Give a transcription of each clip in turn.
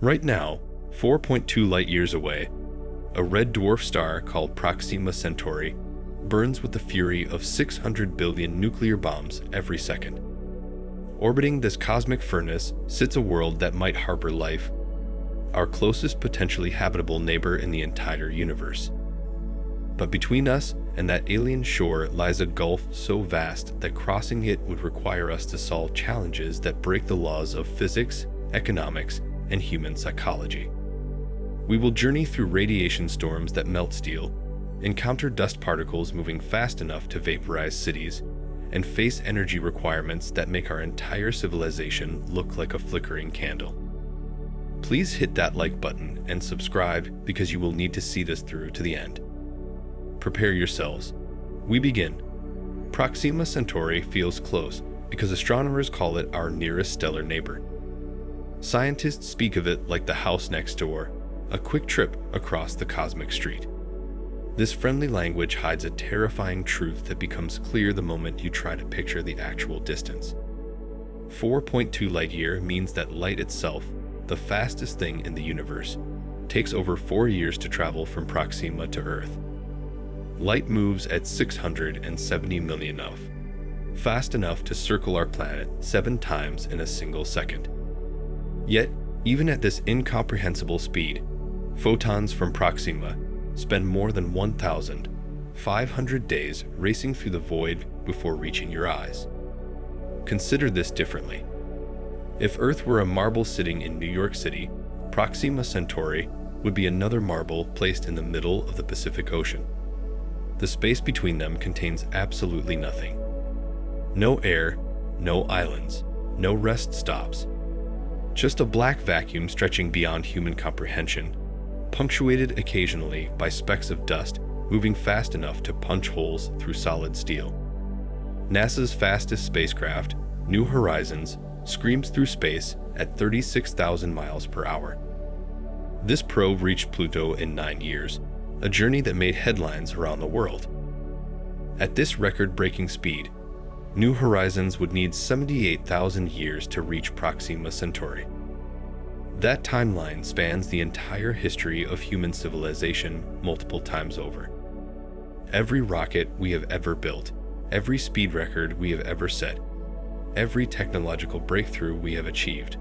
Right now, 4.2 light-years away, a red dwarf star called Proxima Centauri burns with the fury of 600 billion nuclear bombs every second. Orbiting this cosmic furnace sits a world that might harbor life, our closest potentially habitable neighbor in the entire universe. But between us and that alien shore lies a gulf so vast that crossing it would require us to solve challenges that break the laws of physics, economics, and human psychology. We will journey through radiation storms that melt steel, encounter dust particles moving fast enough to vaporize cities, and face energy requirements that make our entire civilization look like a flickering candle. Please hit that like button and subscribe because you will need to see this through to the end. Prepare yourselves. We begin. Proxima Centauri feels close because astronomers call it our nearest stellar neighbor. Scientists speak of it like the house next door, a quick trip across the cosmic street. This friendly language hides a terrifying truth that becomes clear the moment you try to picture the actual distance. 4.2 light-year means that light itself, the fastest thing in the universe, takes over 4 years to travel from Proxima to Earth. Light moves at 670 million of, fast enough to circle our planet 7 times in a single second. Yet, even at this incomprehensible speed, photons from Proxima spend more than 1,500 days racing through the void before reaching your eyes. Consider this differently. If Earth were a marble sitting in New York City, Proxima Centauri would be another marble placed in the middle of the Pacific Ocean. The space between them contains absolutely nothing. No air, no islands, no rest stops. Just a black vacuum stretching beyond human comprehension, punctuated occasionally by specks of dust moving fast enough to punch holes through solid steel. NASA's fastest spacecraft, New Horizons, screams through space at 36,000 miles per hour. This probe reached Pluto in 9 years, a journey that made headlines around the world. At this record-breaking speed, New Horizons would need 78,000 years to reach Proxima Centauri. That timeline spans the entire history of human civilization multiple times over. Every rocket we have ever built, every speed record we have ever set, every technological breakthrough we have achieved,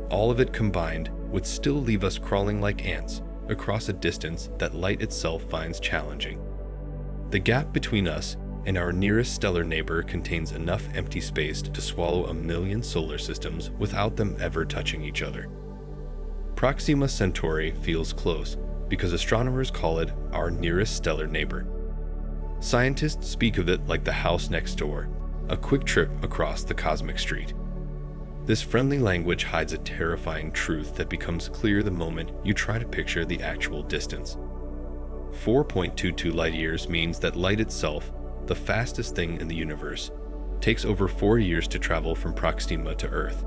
all of it combined would still leave us crawling like ants across a distance that light itself finds challenging. The gap between us and our nearest stellar neighbor contains enough empty space to swallow 1 million solar systems without them ever touching each other. Proxima Centauri feels close because astronomers call it our nearest stellar neighbor. Scientists speak of it like the house next door, a quick trip across the cosmic street. This friendly language hides a terrifying truth that becomes clear the moment you try to picture the actual distance. 4.22 light-years means that light itself, the fastest thing in the universe, takes over 4 years to travel from Proxima to Earth.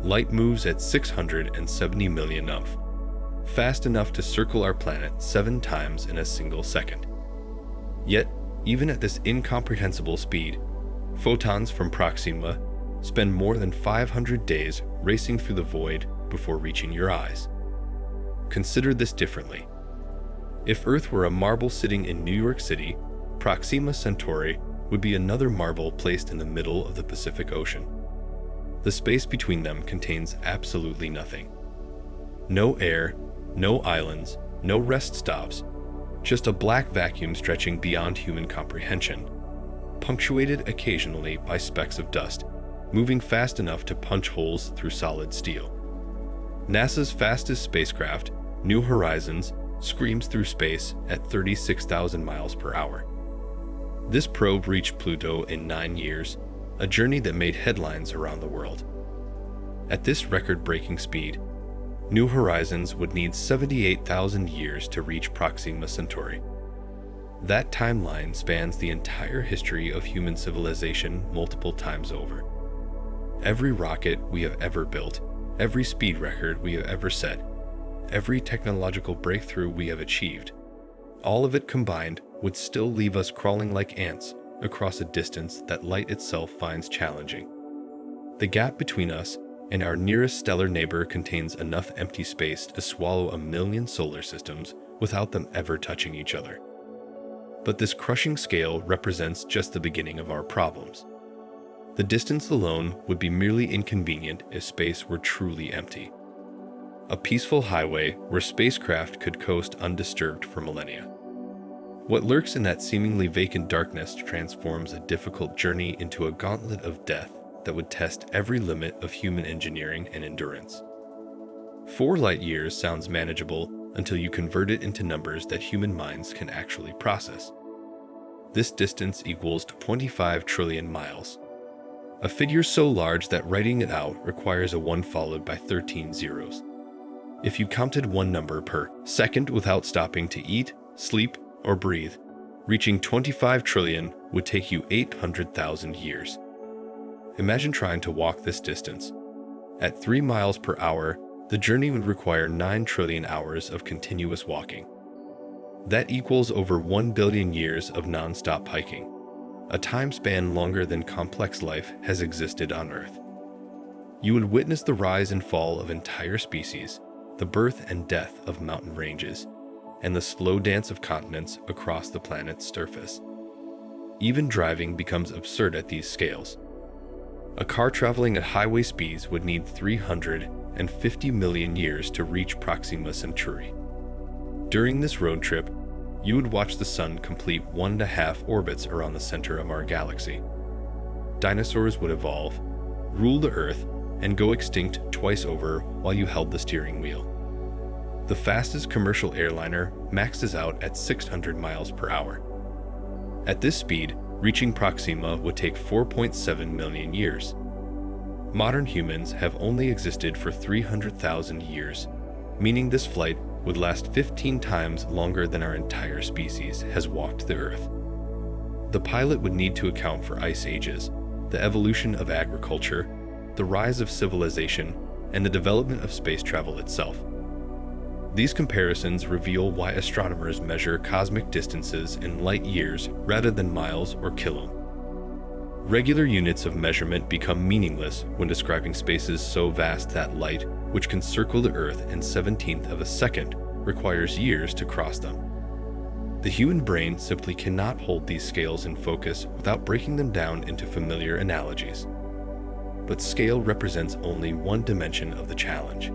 Light moves at 670 million of, fast enough to circle our planet 7 times in a single second. Yet, even at this incomprehensible speed, photons from Proxima spend more than 500 days racing through the void before reaching your eyes. Consider this differently. If Earth were a marble sitting in New York City, Proxima Centauri would be another marble placed in the middle of the Pacific Ocean. The space between them contains absolutely nothing. No air, no islands, no rest stops, just a black vacuum stretching beyond human comprehension, punctuated occasionally by specks of dust, moving fast enough to punch holes through solid steel. NASA's fastest spacecraft, New Horizons, screams through space at 36,000 miles per hour. This probe reached Pluto in 9 years, a journey that made headlines around the world. At this record-breaking speed, New Horizons would need 78,000 years to reach Proxima Centauri. That timeline spans the entire history of human civilization multiple times over. Every rocket we have ever built, every speed record we have ever set, every technological breakthrough we have achieved, all of it combined would still leave us crawling like ants across a distance that light itself finds challenging. The gap between us and our nearest stellar neighbor contains enough empty space to swallow 1 million solar systems without them ever touching each other. But this crushing scale represents just the beginning of our problems. The distance alone would be merely inconvenient if space were truly empty. A peaceful highway where spacecraft could coast undisturbed for millennia. What lurks in that seemingly vacant darkness transforms a difficult journey into a gauntlet of death that would test every limit of human engineering and endurance. 4 light years sounds manageable until you convert it into numbers that human minds can actually process. This distance equals 25 trillion miles, a figure so large that writing it out requires a 1 followed by 13 zeros. If you counted one number per second without stopping to eat, sleep, or breathe, reaching 25 trillion would take you 800,000 years. Imagine trying to walk this distance. At 3 miles per hour, the journey would require 9 trillion hours of continuous walking. That equals over 1 billion years of non-stop hiking, a time span longer than complex life has existed on Earth. You would witness the rise and fall of entire species, the birth and death of mountain ranges, and the slow dance of continents across the planet's surface. Even driving becomes absurd at these scales. A car traveling at highway speeds would need 350 million years to reach Proxima Centauri. During this road trip, you would watch the sun complete 1.5 orbits around the center of our galaxy. Dinosaurs would evolve, rule the Earth, and go extinct twice over while you held the steering wheel. The fastest commercial airliner maxes out at 600 miles per hour. At this speed, reaching Proxima would take 4.7 million years. Modern humans have only existed for 300,000 years, meaning this flight would last 15 times longer than our entire species has walked the Earth. The pilot would need to account for ice ages, the evolution of agriculture, the rise of civilization, and the development of space travel itself. These comparisons reveal why astronomers measure cosmic distances in light years rather than miles or kilo. Regular units of measurement become meaningless when describing spaces so vast that light, which can circle the Earth in 1/17 of a second, requires years to cross them. The human brain simply cannot hold these scales in focus without breaking them down into familiar analogies. But scale represents only one dimension of the challenge.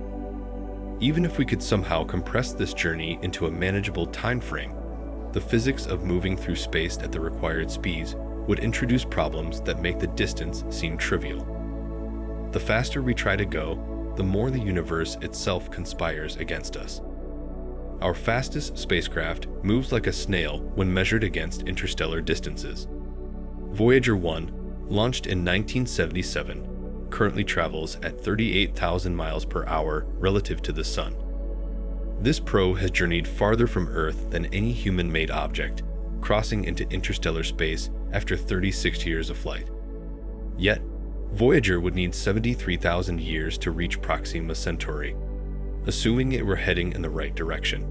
Even if we could somehow compress this journey into a manageable time frame, the physics of moving through space at the required speeds would introduce problems that make the distance seem trivial. The faster we try to go, the more the universe itself conspires against us. Our fastest spacecraft moves like a snail when measured against interstellar distances. Voyager 1, launched in 1977, currently travels at 38,000 miles per hour relative to the Sun. This probe has journeyed farther from Earth than any human-made object, crossing into interstellar space after 36 years of flight. Yet, Voyager would need 73,000 years to reach Proxima Centauri, assuming it were heading in the right direction.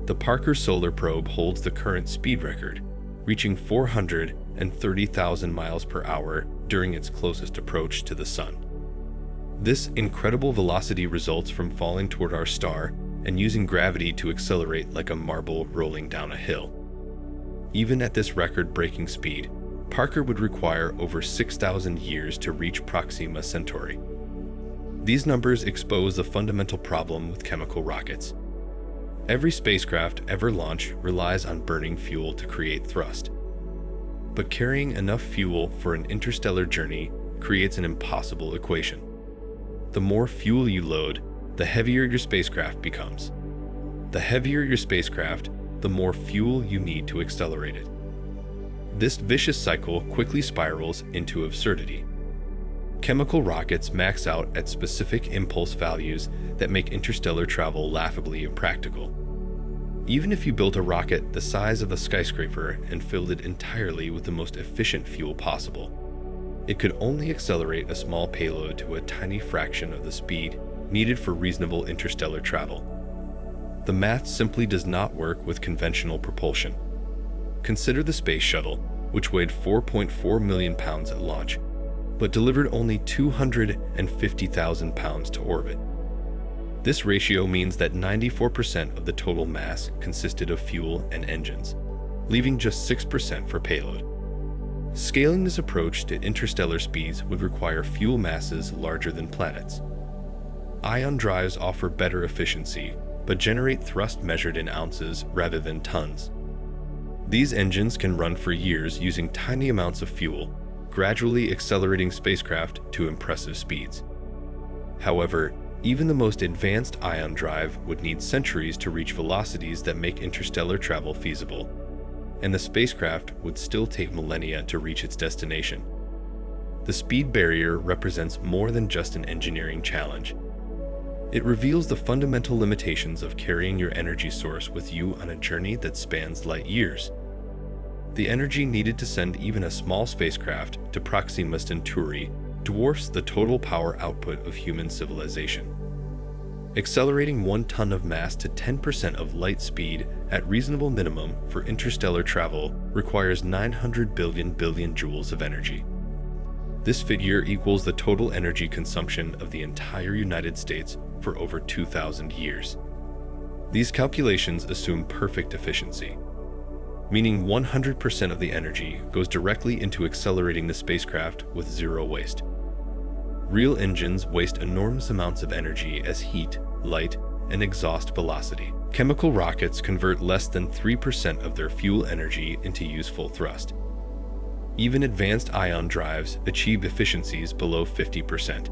The Parker Solar Probe holds the current speed record, reaching 430,000 miles per hour during its closest approach to the Sun. This incredible velocity results from falling toward our star and using gravity to accelerate like a marble rolling down a hill. Even at this record-breaking speed, Parker would require over 6,000 years to reach Proxima Centauri. These numbers expose the fundamental problem with chemical rockets. Every spacecraft ever launched relies on burning fuel to create thrust. But carrying enough fuel for an interstellar journey creates an impossible equation. The more fuel you load, the heavier your spacecraft becomes. The heavier your spacecraft, the more fuel you need to accelerate it. This vicious cycle quickly spirals into absurdity. Chemical rockets max out at specific impulse values that make interstellar travel laughably impractical. Even if you built a rocket the size of a skyscraper and filled it entirely with the most efficient fuel possible, it could only accelerate a small payload to a tiny fraction of the speed needed for reasonable interstellar travel. The math simply does not work with conventional propulsion. Consider the space shuttle, which weighed 4.4 million pounds at launch, but delivered only 250,000 pounds to orbit. This ratio means that 94% of the total mass consisted of fuel and engines, leaving just 6% for payload. Scaling this approach to interstellar speeds would require fuel masses larger than planets. Ion drives offer better efficiency, but generate thrust measured in ounces rather than tons. These engines can run for years using tiny amounts of fuel, gradually accelerating spacecraft to impressive speeds. However, even the most advanced ion drive would need centuries to reach velocities that make interstellar travel feasible, and the spacecraft would still take millennia to reach its destination. The speed barrier represents more than just an engineering challenge. It reveals the fundamental limitations of carrying your energy source with you on a journey that spans light years. The energy needed to send even a small spacecraft to Proxima Centauri dwarfs the total power output of human civilization. Accelerating 1 ton of mass to 10% of light speed at reasonable minimum for interstellar travel requires 900 billion joules of energy. This figure equals the total energy consumption of the entire United States for over 2,000 years. These calculations assume perfect efficiency, meaning 100% of the energy goes directly into accelerating the spacecraft with zero waste. Real engines waste enormous amounts of energy as heat, light, and exhaust velocity. Chemical rockets convert less than 3% of their fuel energy into useful thrust. Even advanced ion drives achieve efficiencies below 50%.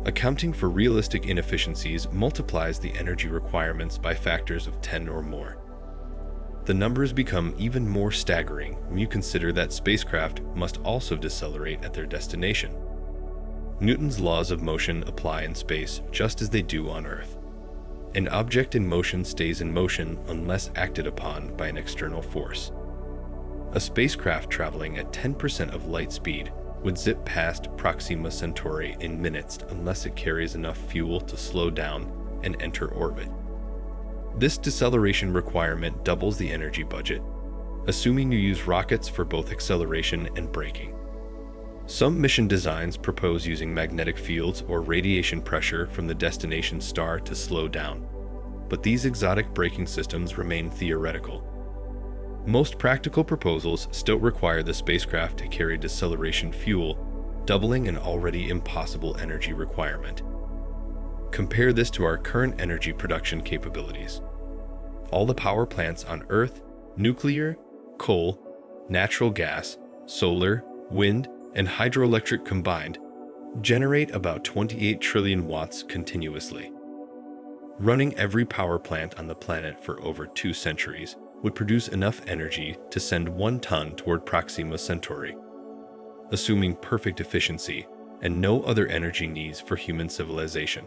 Accounting for realistic inefficiencies multiplies the energy requirements by factors of 10 or more. The numbers become even more staggering when you consider that spacecraft must also decelerate at their destination. Newton's laws of motion apply in space just as they do on Earth. An object in motion stays in motion unless acted upon by an external force. A spacecraft traveling at 10% of light speed would zip past Proxima Centauri in minutes unless it carries enough fuel to slow down and enter orbit. This deceleration requirement doubles the energy budget, assuming you use rockets for both acceleration and braking. Some mission designs propose using magnetic fields or radiation pressure from the destination star to slow down, but these exotic braking systems remain theoretical. Most practical proposals still require the spacecraft to carry deceleration fuel, doubling an already impossible energy requirement. Compare this to our current energy production capabilities. All the power plants on Earth, nuclear, coal, natural gas, solar, wind, and hydroelectric combined, generate about 28 trillion watts continuously. Running every power plant on the planet for over 2 centuries would produce enough energy to send 1 ton toward Proxima Centauri, assuming perfect efficiency and no other energy needs for human civilization.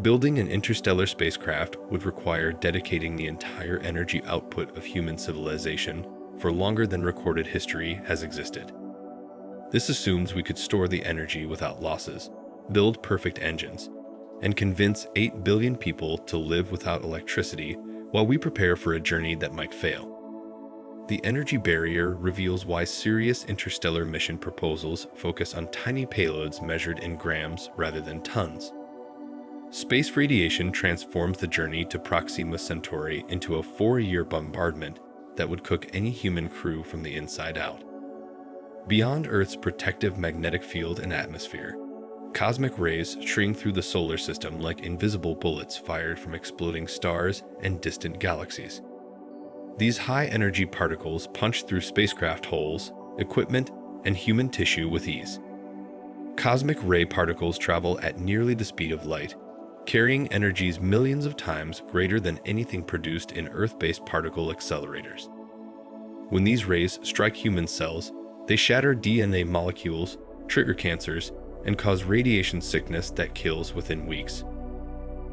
Building an interstellar spacecraft would require dedicating the entire energy output of human civilization for longer than recorded history has existed. This assumes we could store the energy without losses, build perfect engines, and convince 8 billion people to live without electricity while we prepare for a journey that might fail. The energy barrier reveals why serious interstellar mission proposals focus on tiny payloads measured in grams rather than tons. Space radiation transforms the journey to Proxima Centauri into a 4-year bombardment that would cook any human crew from the inside out. Beyond Earth's protective magnetic field and atmosphere, cosmic rays string through the solar system like invisible bullets fired from exploding stars and distant galaxies. These high-energy particles punch through spacecraft hulls, equipment, and human tissue with ease. Cosmic ray particles travel at nearly the speed of light, carrying energies millions of times greater than anything produced in Earth-based particle accelerators. When these rays strike human cells, they shatter DNA molecules, trigger cancers, and cause radiation sickness that kills within weeks.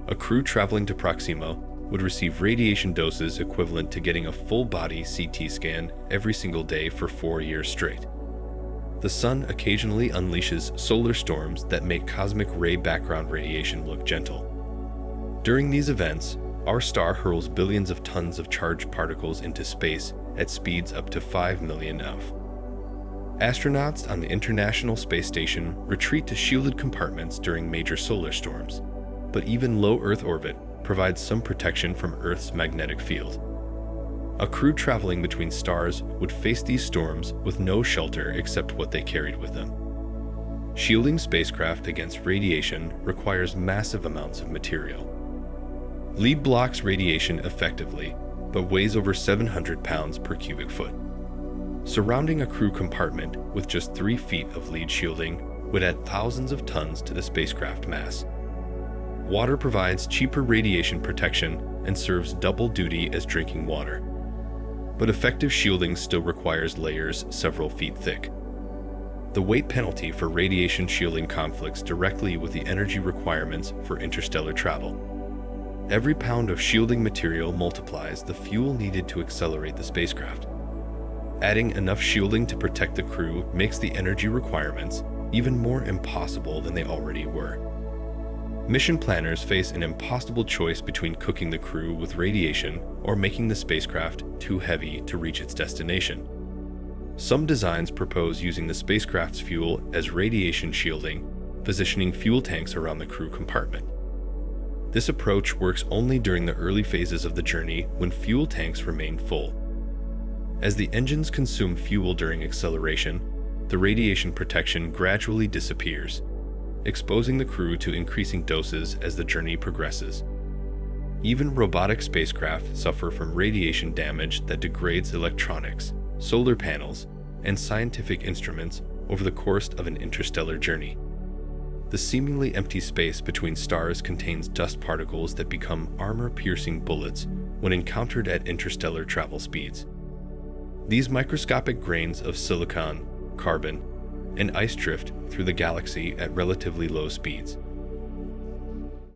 A crew traveling to Proxima would receive radiation doses equivalent to getting a full-body CT scan every single day for 4 years straight. The sun occasionally unleashes solar storms that make cosmic ray background radiation look gentle. During these events, our star hurls billions of tons of charged particles into space at speeds up to 5 million of. Astronauts on the International Space Station retreat to shielded compartments during major solar storms, but even low Earth orbit provides some protection from Earth's magnetic field. A crew traveling between stars would face these storms with no shelter except what they carried with them. Shielding spacecraft against radiation requires massive amounts of material. Lead blocks radiation effectively, but weighs over 700 pounds per cubic foot. Surrounding a crew compartment with just 3 feet of lead shielding would add thousands of tons to the spacecraft mass. Water provides cheaper radiation protection and serves double duty as drinking water. But effective shielding still requires layers several feet thick. The weight penalty for radiation shielding conflicts directly with the energy requirements for interstellar travel. Every pound of shielding material multiplies the fuel needed to accelerate the spacecraft. Adding enough shielding to protect the crew makes the energy requirements even more impossible than they already were. Mission planners face an impossible choice between cooking the crew with radiation or making the spacecraft too heavy to reach its destination. Some designs propose using the spacecraft's fuel as radiation shielding, positioning fuel tanks around the crew compartment. This approach works only during the early phases of the journey when fuel tanks remain full. As the engines consume fuel during acceleration, the radiation protection gradually disappears, exposing the crew to increasing doses as the journey progresses. Even robotic spacecraft suffer from radiation damage that degrades electronics, solar panels, and scientific instruments over the course of an interstellar journey. The seemingly empty space between stars contains dust particles that become armor-piercing bullets when encountered at interstellar travel speeds. These microscopic grains of silicon, carbon, and ice drift through the galaxy at relatively low speeds,